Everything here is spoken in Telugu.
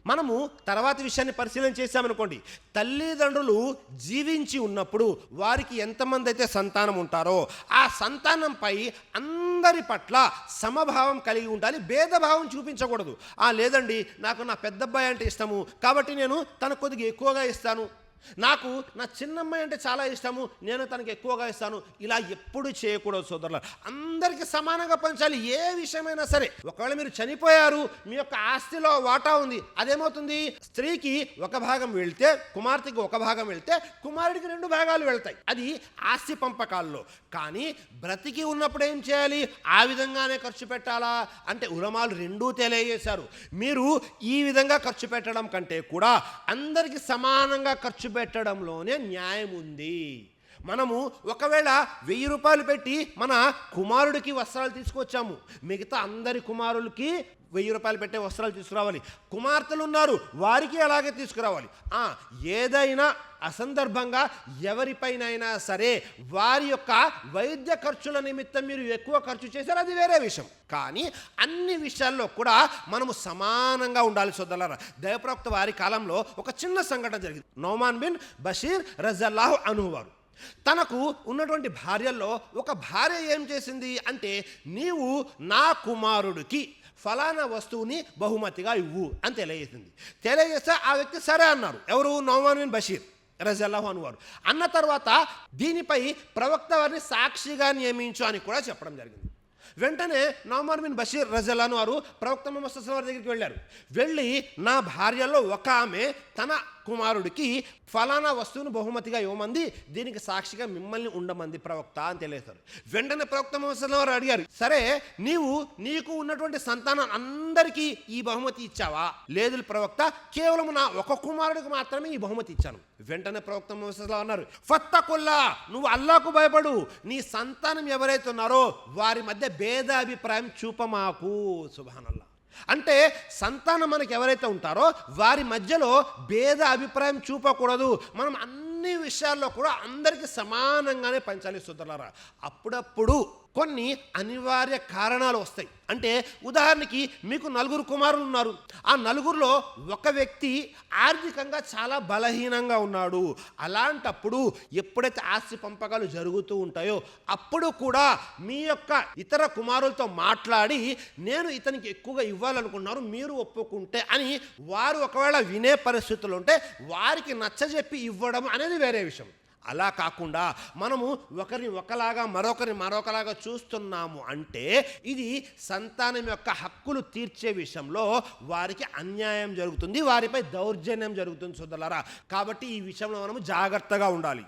మనము తర్వాతి విషయాన్ని పరిశీలన చేశామనుకోండి, తల్లిదండ్రులు జీవించి ఉన్నప్పుడు వారికి ఎంతమంది అయితే సంతానం ఉంటారో ఆ సంతానంపై అందరి పట్ల సమభావం కలిగి ఉండాలి, భేదభావం చూపించకూడదు. లేదండి నాకు నా పెద్దబ్బాయి అంటే ఇష్టము కాబట్టి నేను తనకు కొద్దిగా ఎక్కువగా ఇస్తాను, నాకు నా చిన్నమ్మాయి అంటే చాలా ఇష్టము నేను తనకి ఎక్కువగా ఇస్తాను, ఇలా ఎప్పుడు చేయకూడదు సోదరులు. అందరికీ సమానంగా పంచాలి ఏ విషయమైనా సరే. ఒకవేళ మీరు చనిపోయారు, మీ యొక్క ఆస్తిలో వాటా ఉంది, అదేమవుతుంది, స్త్రీకి ఒక భాగం వెళ్తే కుమార్తెకి ఒక భాగం వెళ్తే కుమారుడికి 2 భాగాలు వెళ్తాయి, అది ఆస్తి పంపకాల్లో. కానీ బ్రతికి ఉన్నప్పుడు ఏం చేయాలి, ఆ విధంగానే ఖర్చు పెట్టాలా అంటే ఉలమాలు రెండూ తెలియజేశారు. మీరు ఈ విధంగా ఖర్చు పెట్టడం కంటే కూడా అందరికీ సమానంగా ఖర్చు పెట్టడంలోనే న్యాయం ఉంది. మనము ఒకవేళ 1000 రూపాయలు పెట్టి మన కుమారుడికి వస్త్రాలు తీసుకొచ్చాము, మిగతా అందరి కుమారులకి 1000 రూపాయలు పెట్టే వస్త్రాలు తీసుకురావాలి, కుమార్తెలు ఉన్నారు వారికి అలాగే తీసుకురావాలి. ఏదైనా అసందర్భంగా ఎవరిపైనైనా సరే వారి యొక్క వైద్య ఖర్చుల నిమిత్తం మీరు ఎక్కువ ఖర్చు చేశారు, అది వేరే విషయం. కానీ అన్ని విషయాల్లో కూడా మనము సమానంగా ఉండాలి సోదరులారా. దైవప్రవక్త వారి కాలంలో ఒక చిన్న సంఘటన జరిగింది. నౌమాన్ బిన్ బషీర్ రజల్లాహు అన్హు వారు తనకు ఉన్నటువంటి భార్యల్లో ఒక భార్య ఏం చేసింది అంటే, నీవు నా కుమారుడికి ఫలానా వస్తువుని బహుమతిగా ఇవ్వు అని తెలియజేస్తే ఆ వ్యక్తి సరే అన్నారు. ఎవరు? నౌమాన్ బిన్ బషీర్ రజల్లాహు అన్హు వారు. అన్న తర్వాత దీనిపై ప్రవక్త వారిని సాక్షిగా నియమించు అని కూడా చెప్పడం జరిగింది. వెంటనే నౌమాన్ బిన్ బషీర్ రజల్లాహు వారు ప్రవక్త ముహమ్మద్ సల్లల్లాహు అలైహి వసల్లం దగ్గరికి వెళ్ళారు. వెళ్ళి నా భార్యలో ఒక ఆమె తన కుమారుడికి ఫలానా వస్తువును బహుమతిగా ఇవ్వమంది, దీనికి సాక్షిగా మిమ్మల్ని ఉండమంది ప్రవక్త అని తెలియజేశారు. వెంటనే ప్రవక్త ముహమ్మద్ సల్లల్లాహు అలైహి వసల్లం అడిగారు, సరే నీకు ఉన్నటువంటి సంతానం అందరికీ ఈ బహుమతి ఇచ్చావా? లేదు ప్రవక్త, కేవలం నా ఒక కుమారుడికి మాత్రమే ఈ బహుమతి ఇచ్చాను. వెంటనే ప్రవక్త ముహమ్మద్ సల్లల్లాహు అన్నారు, ఫత్తకుల్లా, నువ్వు అల్లాహ్కు భయపడు, నీ సంతానం ఎవరైతే ఉన్నారో వారి మధ్య భేదాభిప్రాయం చూపమాకు. సుబ్హానల్లాహ్. అంటే సంతానం మనకి ఎవరైతే ఉంటారో వారి మధ్యలో భేద అభిప్రాయం చూపకూడదు. మనం అన్ని విషయాల్లో కూడా అందరికీ సమానంగానే పంచాలి సోదరులారా. అప్పుడప్పుడు కొన్ని అనివార్య కారణాలు వస్తాయి. అంటే ఉదాహరణకి మీకు 4 కుమారులు ఉన్నారు, ఆ 4లో ఒక వ్యక్తి ఆర్థికంగా చాలా బలహీనంగా ఉన్నాడు. అలాంటప్పుడు ఎప్పుడైతే ఆస్తి పంపకాలు జరుగుతూ ఉంటాయో అప్పుడు కూడా మీ యొక్క ఇతర కుమారులతో మాట్లాడి, నేను ఇతనికి ఎక్కువగా ఇవ్వాలనుకున్నారు, మీరు ఒప్పుకుంటే అని వారు ఒకవేళ వినే పరిస్థితులు ఉంటే వారికి నచ్చజెప్పి ఇవ్వడం అనేది వేరే విషయం. అలా కాకుండా మనము ఒకరిని ఒకలాగా మరొకరిని మరొకలాగా చూస్తున్నాము అంటే ఇది సంతానం యొక్క హక్కులు తీర్చే విషయంలో వారికి అన్యాయం జరుగుతుంది, వారిపై దౌర్జన్యం జరుగుతుంది సోదరులారా. కాబట్టి ఈ విషయంలో మనము జాగ్రత్తగా ఉండాలి.